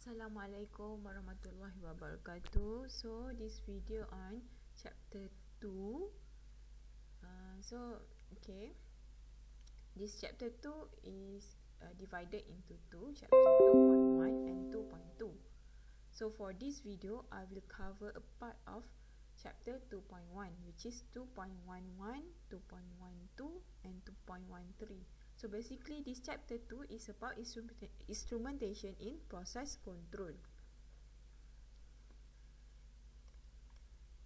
Assalamualaikum warahmatullahi wabarakatuh. So this video on chapter 2. Okay, this chapter 2 is divided into two, chapter 2.1 and 2.2. So for this video I will cover a part of chapter 2.1, which is 2.11, 2.12 and 2.13. So basically this chapter 2 is about instrumentation in process control.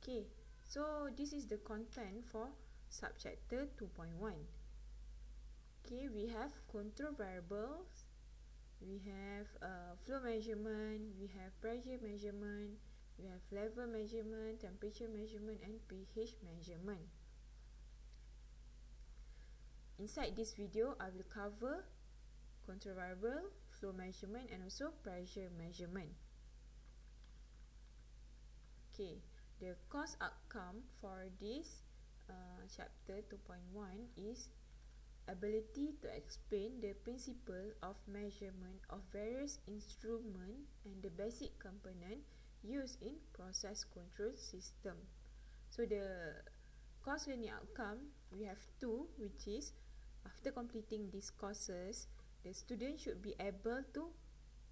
Okay, so this is the content for subchapter 2.1. Okay, we have control variables, we have flow measurement, we have pressure measurement, we have level measurement, temperature measurement and pH measurement. Inside this video, I will cover control variable, flow measurement and also pressure measurement. Okay, the course outcome for this chapter 2.1 is ability to explain the principle of measurement of various instruments and the basic component used in process control system. So the course learning outcome, we have two, which is after completing these courses, the student should be able to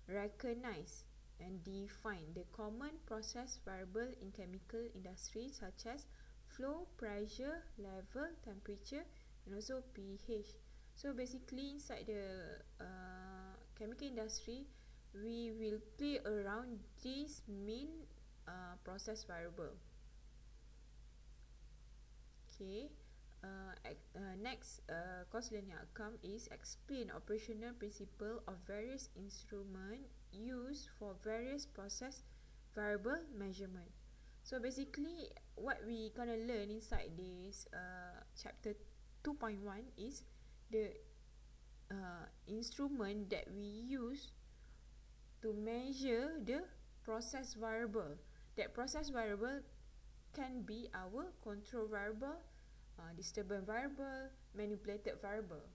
recognize and define the common process variable in chemical industry such as flow, pressure, level, temperature and also pH. So basically inside the chemical industry, we will play around these main process variable. Okay. Next course learning outcome is explain operational principle of various instruments used for various process variable measurement. So basically what we gonna learn inside this chapter 2.1 is the instrument that we use to measure the process variable. That process variable can be our control variable, disturbance variable, manipulated variable.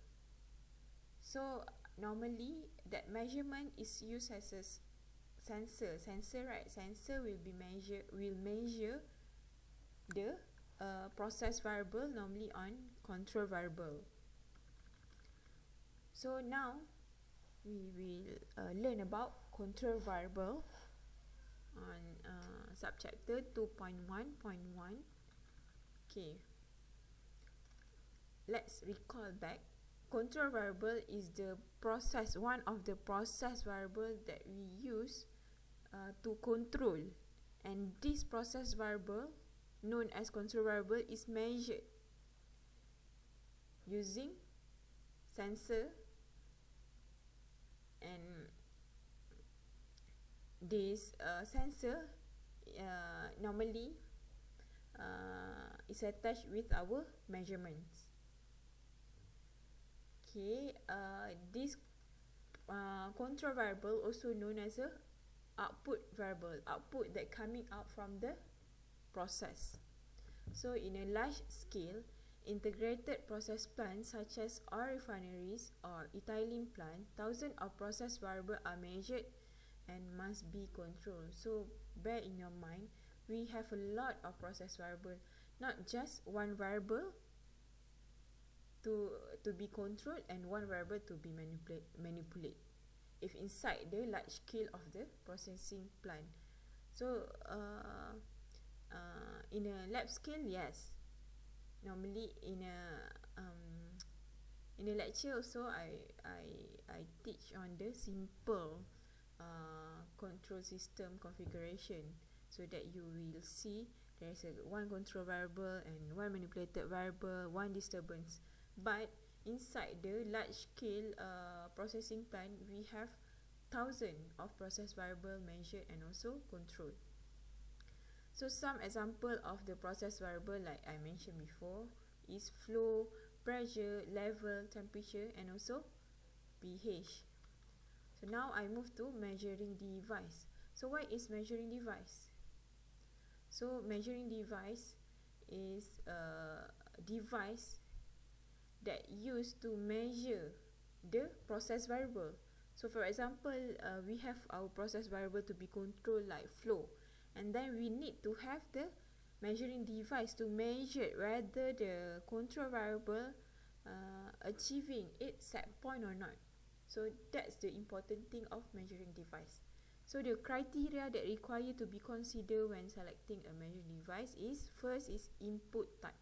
So normally that measurement is used as a sensor. Sensor will measure the process variable, normally on control variable. So now we will learn about control variable on subchapter 2.1.1. Okay, let's recall back. Control variable is one of the process variable that we use to control, and this process variable known as control variable is measured using sensor, and this sensor normally is attached with our measurements. Okay, this control variable also known as a output variable, output that coming out from the process. So in a large scale integrated process plant such as oil refineries or ethylene plant, thousands of process variables are measured and must be controlled. So bear in your mind, we have a lot of process variable, not just one variable to be controlled and one variable to be manipulate if inside the large scale of the processing plant. So in a lab scale, yes, normally in a lecture also I teach on the simple control system configuration, so that you will see there's one control variable and one manipulated variable, one disturbance. But inside the large scale processing plant, we have thousands of process variable measured and also controlled. So some example of the process variable, like I mentioned before, is flow, pressure, level, temperature and also pH. So now I move to measuring device. So what is measuring device? So measuring device is a device that used to measure the process variable. So for example, we have our process variable to be controlled like flow, and then we need to have the measuring device to measure whether the control variable achieving its set point or not. So that's the important thing of measuring device. So the criteria that require to be considered when selecting a measuring device is, first is input type.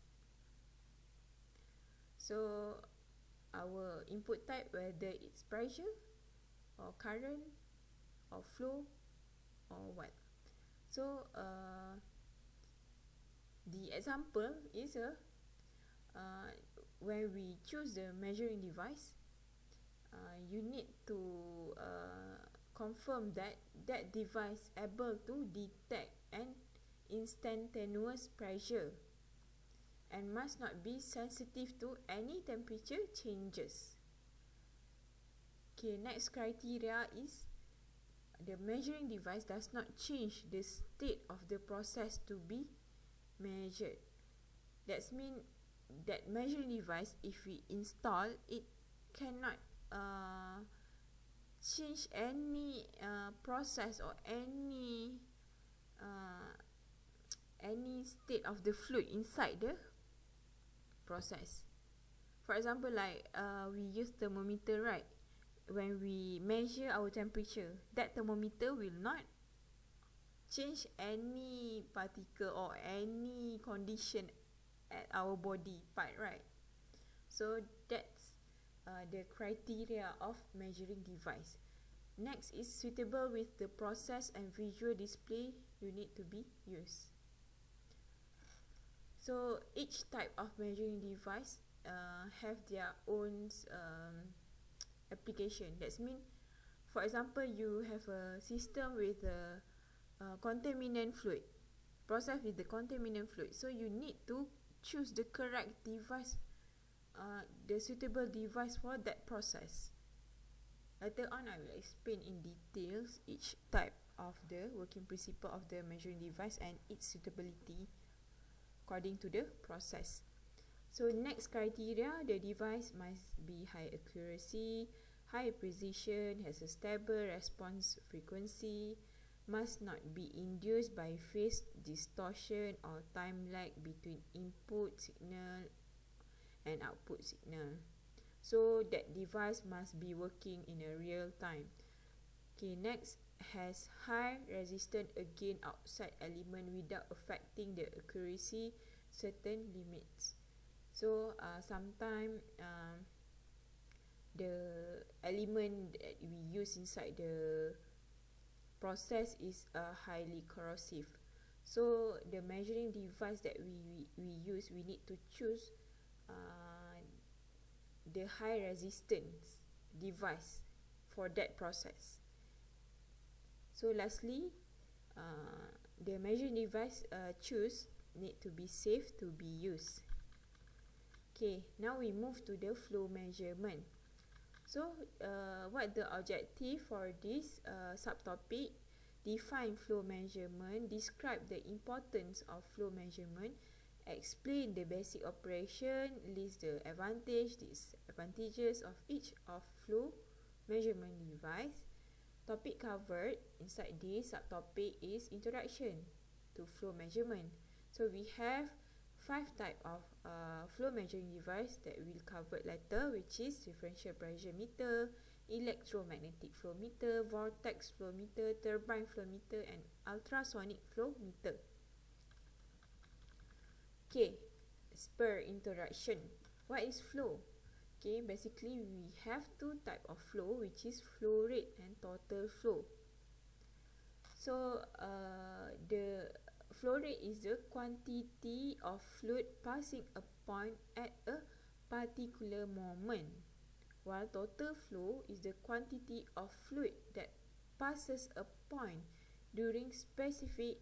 So our input type, whether it's pressure or current or flow or what. So the example is when we choose the measuring device, you need to confirm that that device able to detect an instantaneous pressure and must not be sensitive to any temperature changes. Okay, next criteria is the measuring device does not change the state of the process to be measured. That means that measuring device, if we install it, cannot change any process or any state of the fluid inside the process. For example, like we use thermometer, right? When we measure our temperature, that thermometer will not change any particle or any condition at our body part, right? So that's the criteria of measuring device. Next is suitable with the process and visual display you need to be used. So each type of measuring device have their own application. That means, for example, you have a system with a contaminant fluid, process with the contaminant fluid. So you need to choose the correct device, the suitable device for that process. Later on, I will explain in details each type of the working principle of the measuring device and its suitability according to the process. So next criteria, the device must be high accuracy, high precision, has a stable response frequency, must not be induced by phase distortion or time lag between input signal and output signal. So that device must be working in a real time. Okay, next, has high resistance against outside element without affecting the accuracy certain limits. So sometimes the element that we use inside the process is highly corrosive. So the measuring device that we use, we need to choose the high resistance device for that process. So lastly, the measuring device choose need to be safe to be used. Okay, now we move to the flow measurement. So what the objective for this subtopic? Define flow measurement, describe the importance of flow measurement, explain the basic operation, list the disadvantages of each of flow measurement device. Topic covered inside this subtopic is introduction to flow measurement. So we have 5 types of flow measuring device that we'll cover later, which is differential pressure meter, electromagnetic flow meter, vortex flow meter, turbine flow meter, and ultrasonic flow meter. Okay, per introduction, what is flow? Okay, basically we have 2 types of flow, which is flow rate and total flow. So the flow rate is the quantity of fluid passing a point at a particular moment, while total flow is the quantity of fluid that passes a point during specific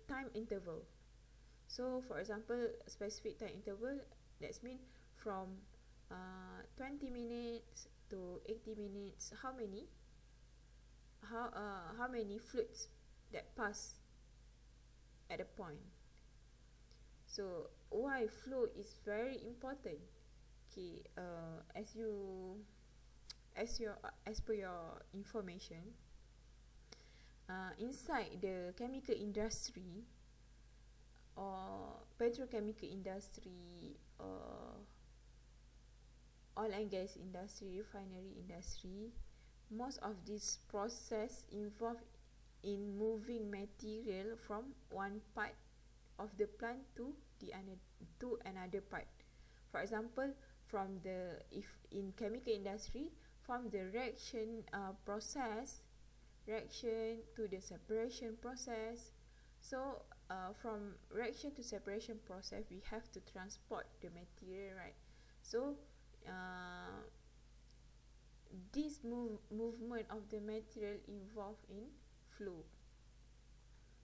time interval. So for example, specific time interval, that means from 20 minutes to 80 minutes, how many fluids that pass at a point. So why flow is very important? Okay, as you as per your information, inside the chemical industry or petrochemical industry or oil and gas industry, refinery industry, most of this process involve in moving material from one part of the plant to another part. For example, from the if in chemical industry, from the reaction to the separation process. So from reaction to separation process, we have to transport the material, right? So this movement of the material involved in flow.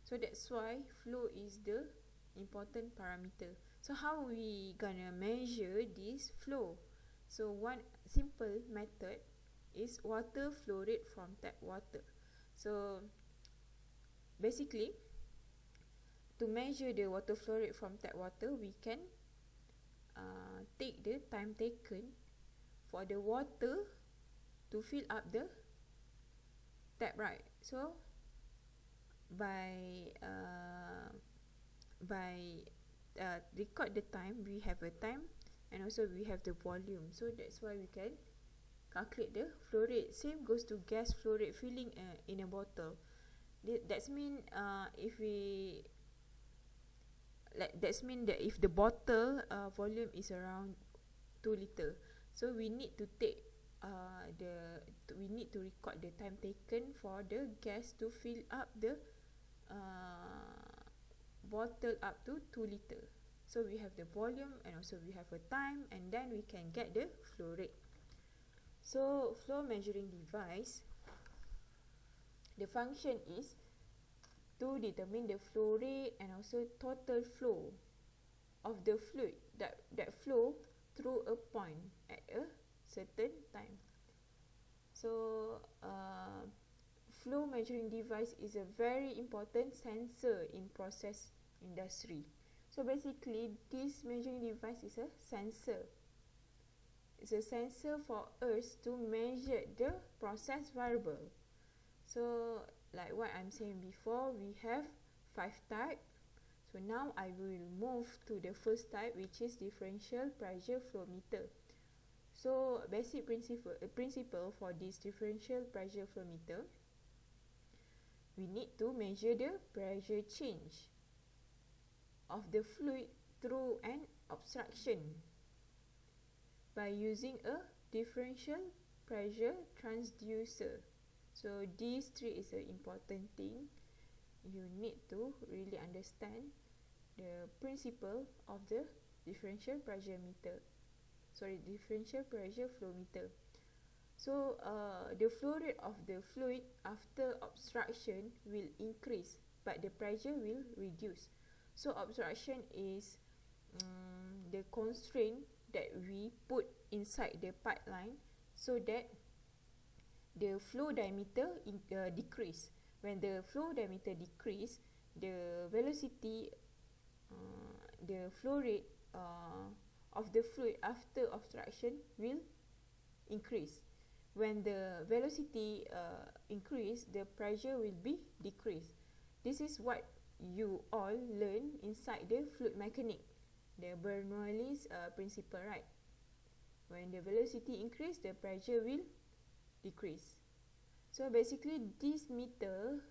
So that's why flow is the important parameter. So how we gonna measure this flow? So one simple method is water flow rate from tap water. So basically, to measure the water flow rate from tap water, we can take the time taken for the water to fill up the tap, right? So by record the time, we have a time and also we have the volume. So that's why we can calculate the flow rate. Same goes to gas flow rate filling in a bottle. That's mean that if the bottle volume is around 2 liter, so we need to take we need to record the time taken for the gas to fill up the bottle up to 2 liter. So we have the volume and also we have a time, and then we can get the flow rate. So flow measuring device, the function is to determine the flow rate and also total flow of the fluid that flow through a point at a certain time. So flow measuring device is a very important sensor in process industry. So basically, this measuring device is a sensor. It's a sensor for us to measure the process variable. So like what I'm saying before, we have 5 types. So now I will move to the first type, which is differential pressure flow meter. So basic principle for this differential pressure flow meter, we need to measure the pressure change of the fluid through an obstruction by using a differential pressure transducer. So these three is an important thing. You need to really understand the principle of the differential pressure flow meter. So the flow rate of the fluid after obstruction will increase, but the pressure will reduce. So obstruction is the constraint that we put inside the pipeline so that the flow diameter decrease. When the flow diameter decrease, the velocity, the flow rate of the fluid after obstruction will increase. When the velocity increase, the pressure will be decreased. This is what you all learn inside the fluid mechanics, the Bernoulli's principle, right? When the velocity increase, the pressure will decrease. So basically, this meter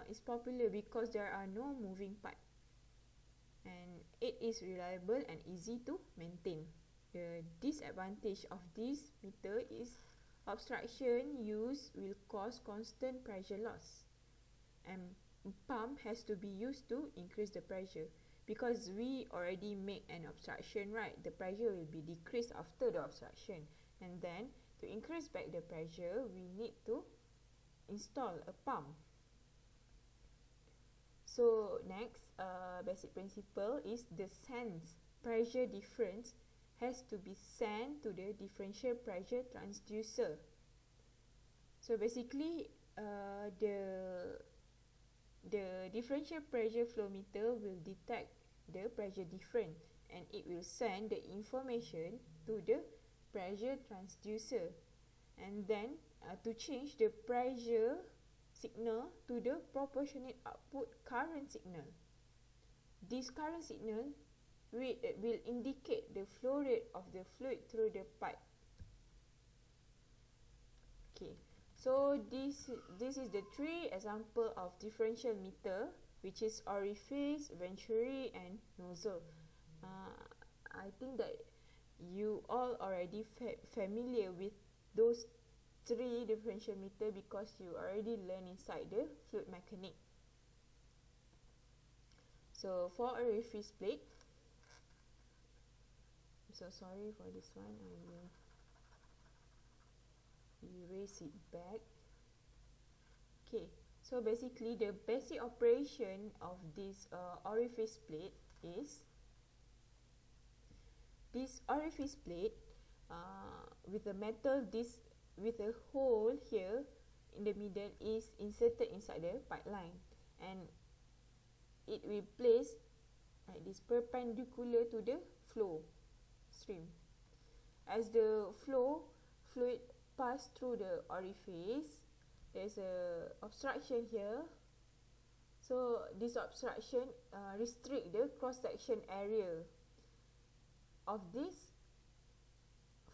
is popular because there are no moving part, and it is reliable and easy to maintain. The disadvantage of this meter is obstruction use will cause constant pressure loss, and pump has to be used to increase the pressure. Because we already make an obstruction, right? The pressure will be decreased after the obstruction, and then to increase back the pressure, we need to install a pump. So next, basic principle is the sense pressure difference has to be sent to the differential pressure transducer. So basically, the differential pressure flow meter will detect the pressure difference, and it will send the information to the pressure transducer. and then to change the pressure signal to the proportionate output current signal. This current signal will indicate the flow rate of the fluid through the pipe. Okay, so this is the three example of differential meter, which is orifice, venturi, and nozzle. I think that you all already familiar with those three differential meter because you already learn inside the fluid mechanic. So for orifice plate, I'm so sorry for this one, I will erase it back. Okay, so basically the basic operation of this orifice plate is this orifice plate with a metal disc with a hole here in the middle is inserted inside the pipeline, and it will place like this perpendicular to the flow stream. As the fluid pass through the orifice, there's a obstruction here. So this obstruction restrict the cross section area of this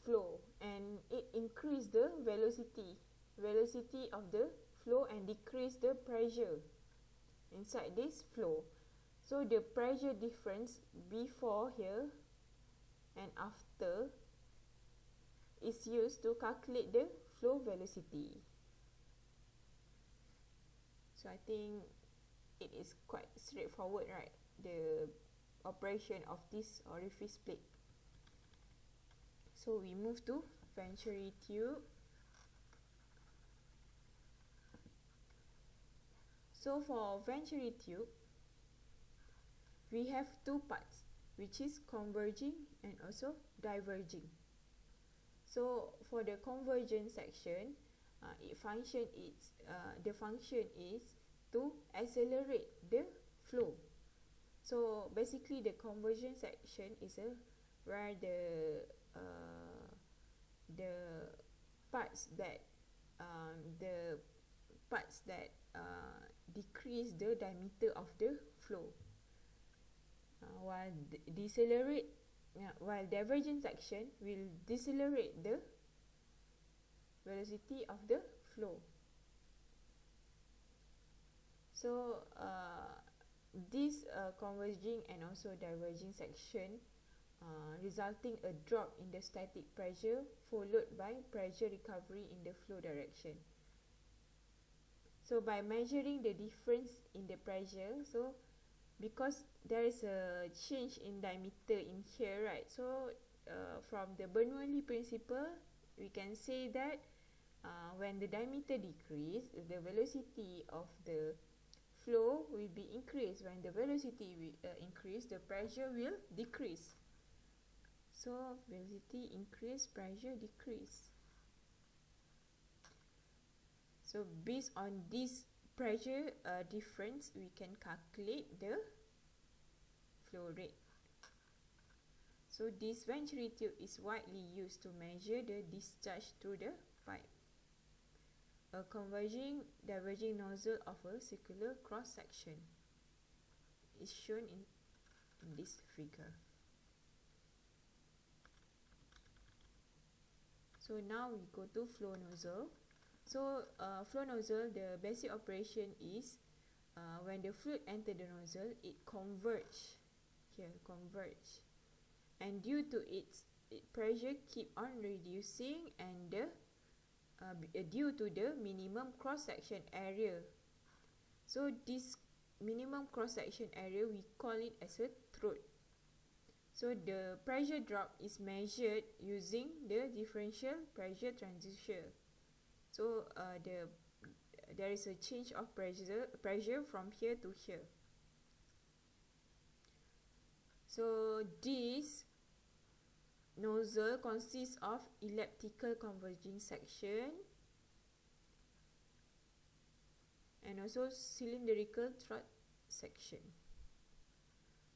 flow, and it increase the velocity of the flow and decrease the pressure inside this flow. So the pressure difference before here and after is used to calculate the flow velocity. So I think it is quite straightforward, right? The operation of this orifice plate. So we move to venturi tube. So for venturi tube, we have two parts, which is converging and also diverging. So for the convergent section, the function is to accelerate the flow. So basically the convergent section is where the parts that decrease the diameter of the flow, while divergent section will decelerate the velocity of the flow. So this converging and also diverging section resulting a drop in the static pressure followed by pressure recovery in the flow direction. So by measuring the difference in the pressure, so because there is a change in diameter in here, right? So from the Bernoulli principle, we can say that when the diameter decrease, the velocity of the flow will be increased. When the velocity will increase, the pressure will decrease. So velocity increase, pressure decrease. So based on this pressure difference, we can calculate the flow rate. So this venturi tube is widely used to measure the discharge through the pipe. A converging diverging nozzle of a circular cross section is shown in this figure. So now we go to flow nozzle. So flow nozzle, the basic operation is when the fluid enter the nozzle, it converge here, and due to its pressure keep on reducing, and due to the minimum cross section area. So this minimum cross section area, we call it as a throat. So the pressure drop is measured using the differential pressure transducer. So there is a change of pressure from here to here. So this nozzle consists of elliptical converging section and also cylindrical throat section.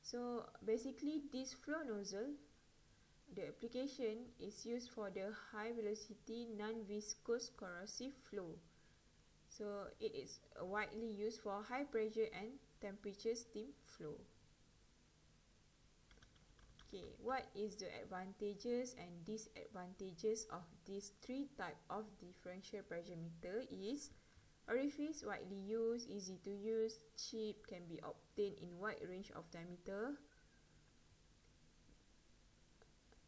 So basically this flow nozzle, the application is used for the high velocity non-viscous corrosive flow. So it is widely used for high pressure and temperature steam flow. Okay, what is the advantages and disadvantages of these three types of differential pressure meter is orifice, widely used, easy to use, cheap, can be obtained in wide range of diameter.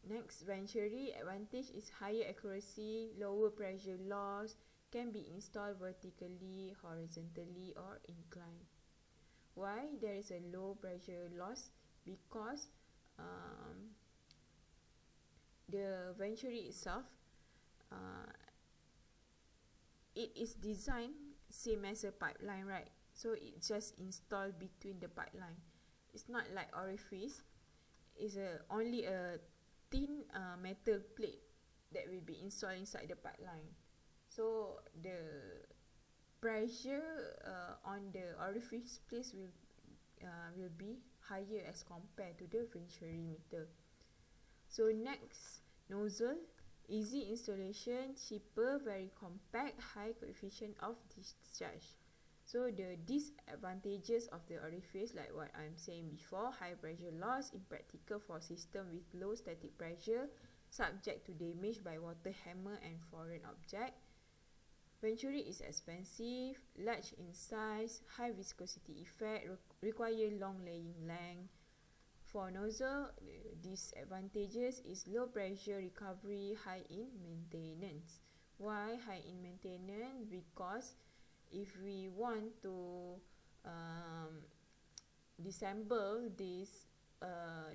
Next, venturi advantage is higher accuracy, lower pressure loss, can be installed vertically, horizontally or inclined. Why there is a low pressure loss? Because the venturi itself, it is designed same as a pipeline, right? So it just installed between the pipeline. It's not like orifice. It's only a thin metal plate that will be installed inside the pipeline. So the pressure on the orifice place will be higher as compared to the venturi meter. So next, nozzle, easy installation, cheaper, very compact, high coefficient of discharge. So the disadvantages of the orifice, like what I'm saying before, high pressure loss, impractical for system with low static pressure, subject to damage by water hammer and foreign object. Venturi is expensive, large in size, high viscosity effect, require long laying length. For nozzle, the disadvantages is low pressure recovery, high in maintenance. Why high in maintenance? Because if we want to disassemble this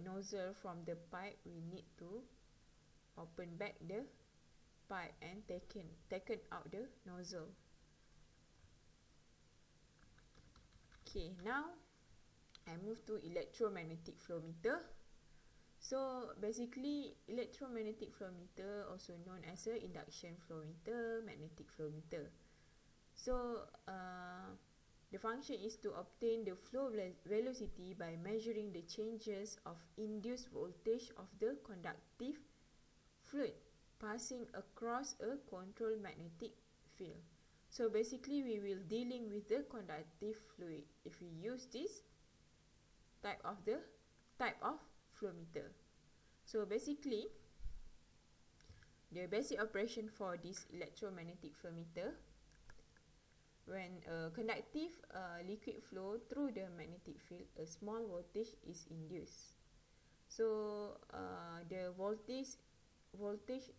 nozzle from the pipe, we need to open back the pipe and taken out the nozzle. Okay, now I move to electromagnetic flow meter. So basically, electromagnetic flow meter, also known as a induction flow meter, magnetic flow meter. So the function is to obtain the flow velocity by measuring the changes of induced voltage of the conductive fluid passing across a controlled magnetic field. So basically, we will dealing with the conductive fluid if we use this type of flow meter. So basically, the basic operation for this electromagnetic flow meter, when a conductive liquid flow through the magnetic field, a small voltage is induced. So the voltage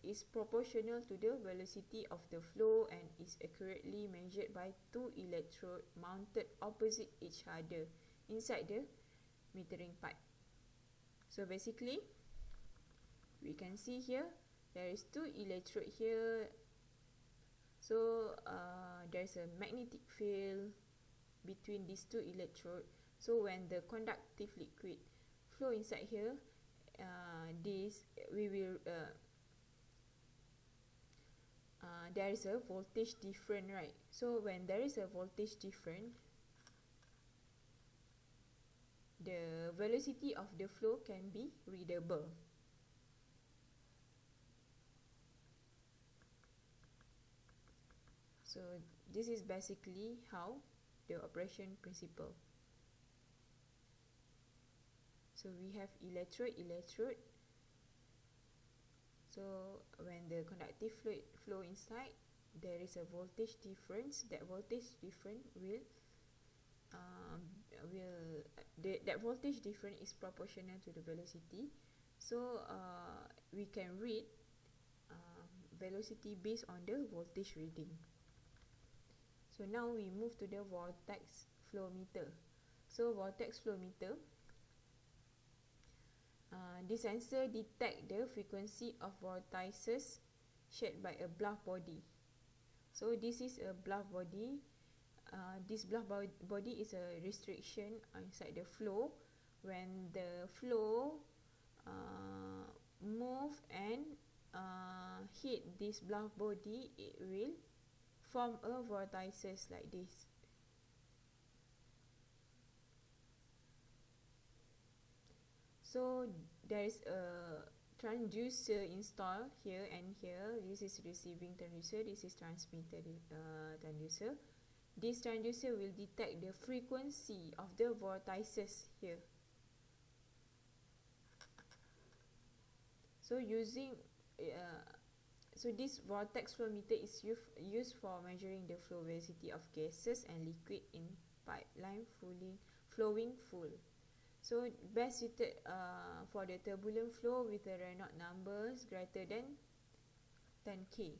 is proportional to the velocity of the flow and is accurately measured by two electrodes mounted opposite each other inside the metering pipe. So basically, we can see here, there is two electrodes here. So there is a magnetic field between these two electrodes. So when the conductive liquid flow inside here, there is a voltage difference, right? So when there is a voltage difference, the velocity of the flow can be readable. So this is basically how the operation principle. So we have electrode. So when the conductive fluid flow inside, there is a voltage difference. That voltage difference that voltage difference is proportional to the velocity. So we can read velocity based on the voltage reading. So now we move to the vortex flow meter. So vortex flow meter, this sensor detect the frequency of vortices shared by a bluff body. So this is a bluff body. This bluff body is a restriction inside the flow. When the flow move and hit this bluff body, it will form a vortices like this. So there is a transducer installed here and here. This is receiving transducer, this is transmitter transducer. This transducer will detect the frequency of the vortices here. So this vortex flow meter is used for measuring the flow velocity of gases and liquid in pipeline flowing full. So best suited for the turbulent flow with the Reynolds numbers greater than 10K.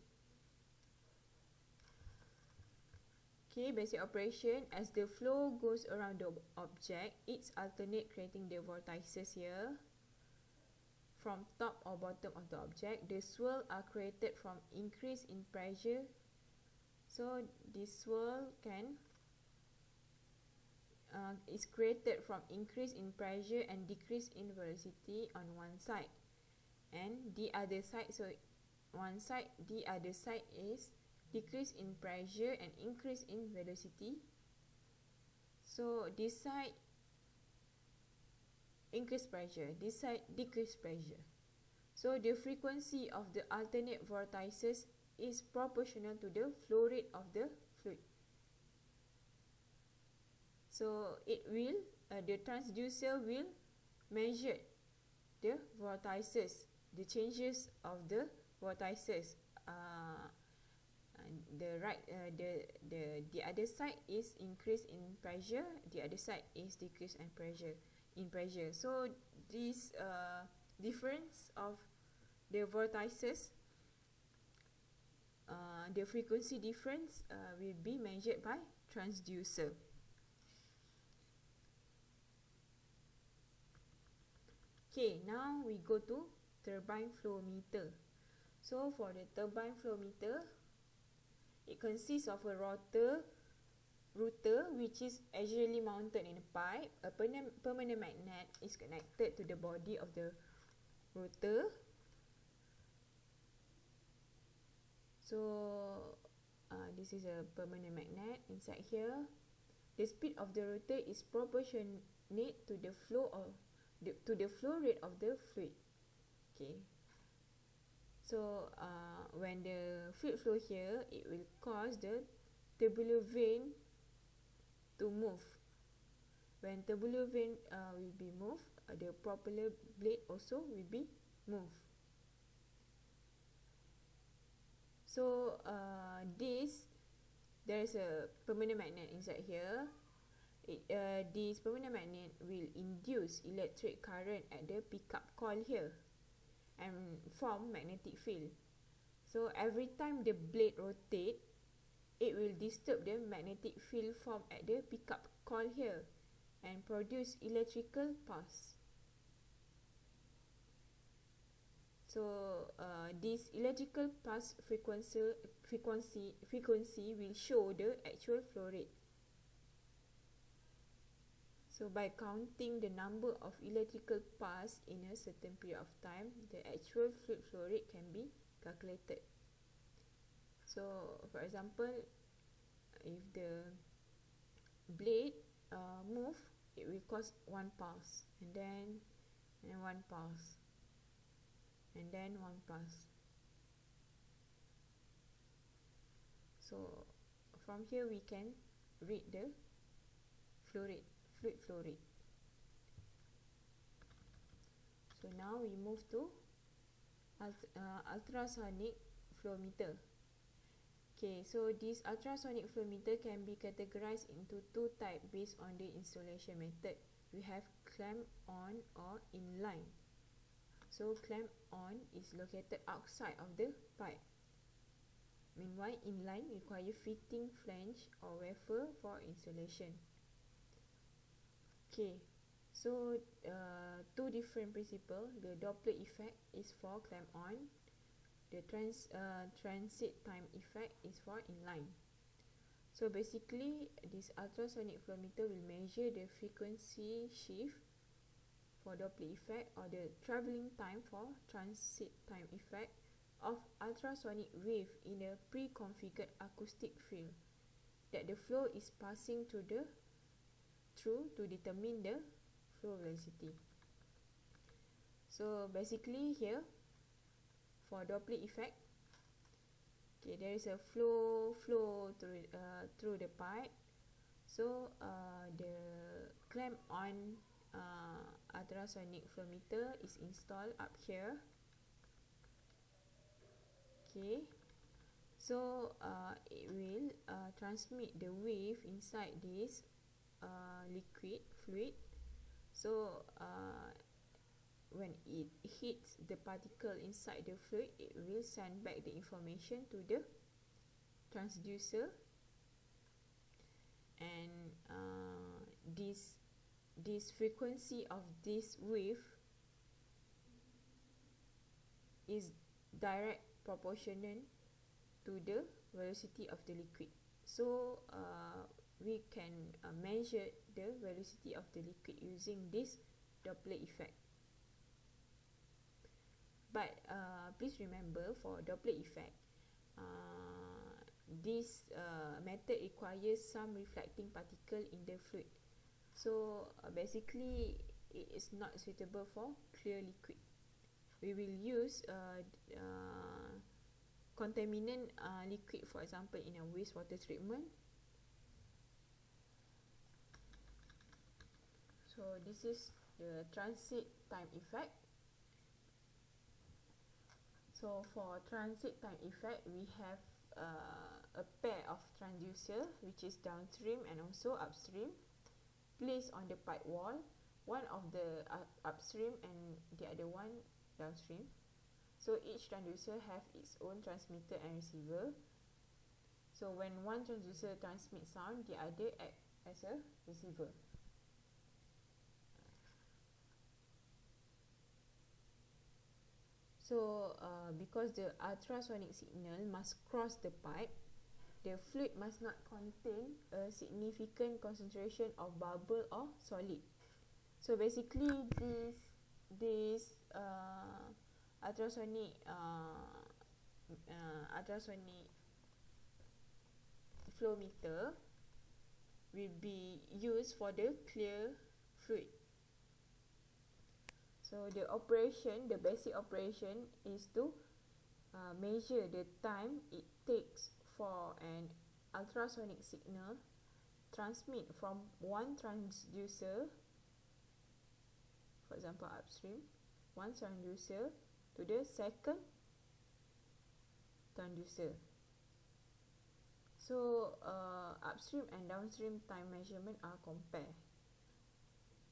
Okay, basic operation. As the flow goes around the object, it's alternate creating the vortices here. From top or bottom of the object, the swirl are created from increase in pressure. So this swirl is created from increase in pressure and decrease in velocity on one side, and the other side. So one side, the other side is decrease in pressure and increase in velocity. So this side increase pressure, this side decrease pressure. So the frequency of the alternate vortices is proportional to the flow rate of the fluid. So the transducer will measure the vortices, the changes of the vortices. The other side is increase in pressure, the other side is decrease in pressure. So this difference of the vortices, the frequency difference will be measured by transducer. Okay, now we go to turbine flow meter. So for the turbine flow meter, it consists of a rotor which is axially mounted in a pipe. A permanent magnet is connected to the body of the rotor. So this is a permanent magnet inside here. The speed of the rotor is proportionate to the flow rate of the fluid. Okay. So when the fluid flow here, it will cause the tubular vein to move. When tubular vein will be moved, the propeller blade also will be moved. So there is a permanent magnet inside here. This permanent magnet will induce electric current at the pickup coil here and form magnetic field. So every time the blade rotate, it will disturb the magnetic field formed at the pickup coil here and produce electrical pulse. So this electrical pulse frequency will show the actual flow rate. So by counting the number of electrical pulse in a certain period of time, the actual fluid flow rate can be calculated. So for example, if the blade move, it will cause 1 pulse, and then 1 pulse, and then 1 pulse. So from here we can read the fluid flow rate. So now we move to ultrasonic flow meter. Okay, so this ultrasonic flow meter can be categorized into 2 types based on the installation method. We have clamp on or inline. So clamp on is located outside of the pipe. Meanwhile, inline require fitting flange or wafer for installation. Okay, so 2 different principles. The Doppler effect is for clamp on. The transit time effect is for inline. So basically, this ultrasonic flow meter will measure the frequency shift for Doppler effect, or the travelling time for transit time effect of ultrasonic wave in a pre-configured acoustic field that the flow is passing through to determine the flow velocity. So basically here, for Doppler effect, okay, there is a flow through the pipe. So the clamp on ultrasonic flow meter is installed up here. Okay, so it will transmit the wave inside this liquid fluid. So when it hits the particle inside the fluid, it will send back the information to the transducer, and this frequency of this wave is direct proportional to the velocity of the liquid. So we can measure the velocity of the liquid using this Doppler effect. But please remember, for Doppler effect, this method requires some reflecting particle in the fluid. So basically, it is not suitable for clear liquid. We will use contaminant liquid, for example, in a wastewater treatment. So this is the transit time effect. So for transit time effect, we have a pair of transducer, which is downstream and also upstream, placed on the pipe wall. One of the upstream and the other one downstream. So each transducer have its own transmitter and receiver. So when one transducer transmits sound, the other act as a receiver. So because the ultrasonic signal must cross the pipe, the fluid must not contain a significant concentration of bubble or solid. So basically, this ultrasonic flow meter will be used for the clear fluid. So the basic operation is to measure the time it takes for an ultrasonic signal transmit from one transducer, for example upstream, one transducer to the second transducer. So upstream and downstream time measurement are compared.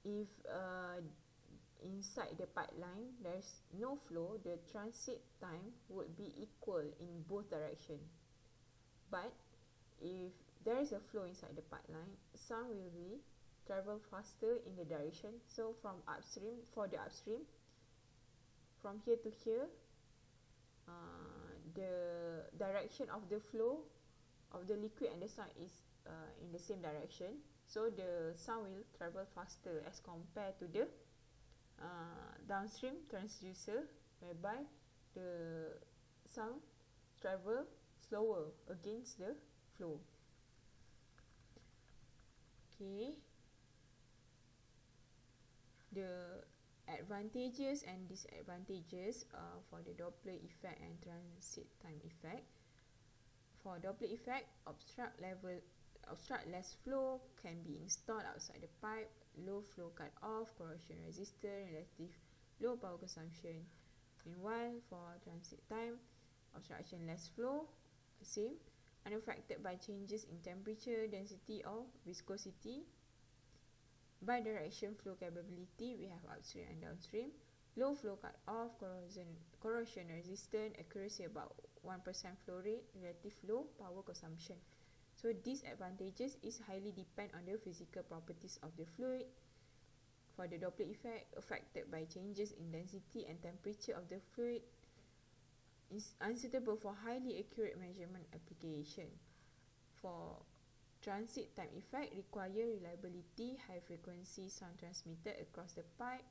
If inside the pipeline there's no flow, the transit time would be equal in both directions. But if there is a flow inside the pipeline, sound will be travel faster in the direction. So from upstream, for the upstream, from here to here, the direction of the flow of the liquid and the sound is in the same direction. So the sound will travel faster as compared to the downstream transducer, whereby the sound travel slower against the flow. Okay. The advantages and disadvantages for the Doppler effect and transit time effect. For Doppler effect, obstruct less flow can be installed outside the pipe, low flow cut-off, corrosion resistant, relative low power consumption. Meanwhile, for transit time, obstruction less flow, same, unaffected by changes in temperature, density or viscosity. Bidirection flow capability, we have upstream and downstream. Low flow cut-off, corrosion resistant, accuracy about 1% flow rate, relative low power consumption. So these advantages is highly depend on the physical properties of the fluid. For the Doppler effect, affected by changes in density and temperature of the fluid, is unsuitable for highly accurate measurement application. For transit time effect, require reliability, high frequency sound transmitted across the pipe.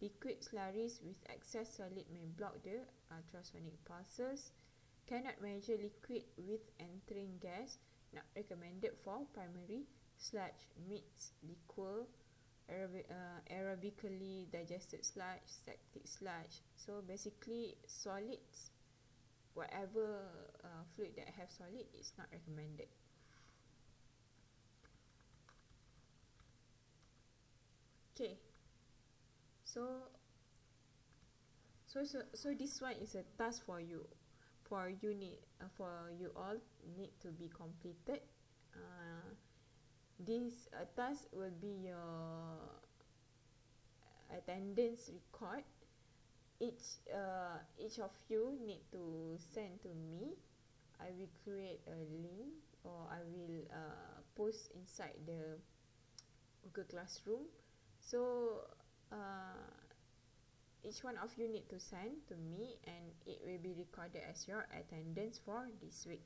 Liquid slurries with excess solid may block the ultrasonic pulses. Cannot measure liquid with entering gas. Not recommended for primary sludge, mixed liquor, aerobically digested sludge, septic sludge. So basically solids whatever fluid that have solid is not recommended. Okay, so this one is a task for you, for you all need to be completed. This task will be your attendance record. Each of you need to send to me. I will create a link, or I will post inside the Google Classroom. So each one of you need to send to me, and it will be recorded as your attendance for this week.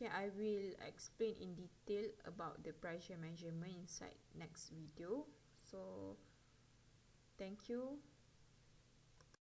Okay, I will explain in detail about the pressure measurement inside next video. So thank you.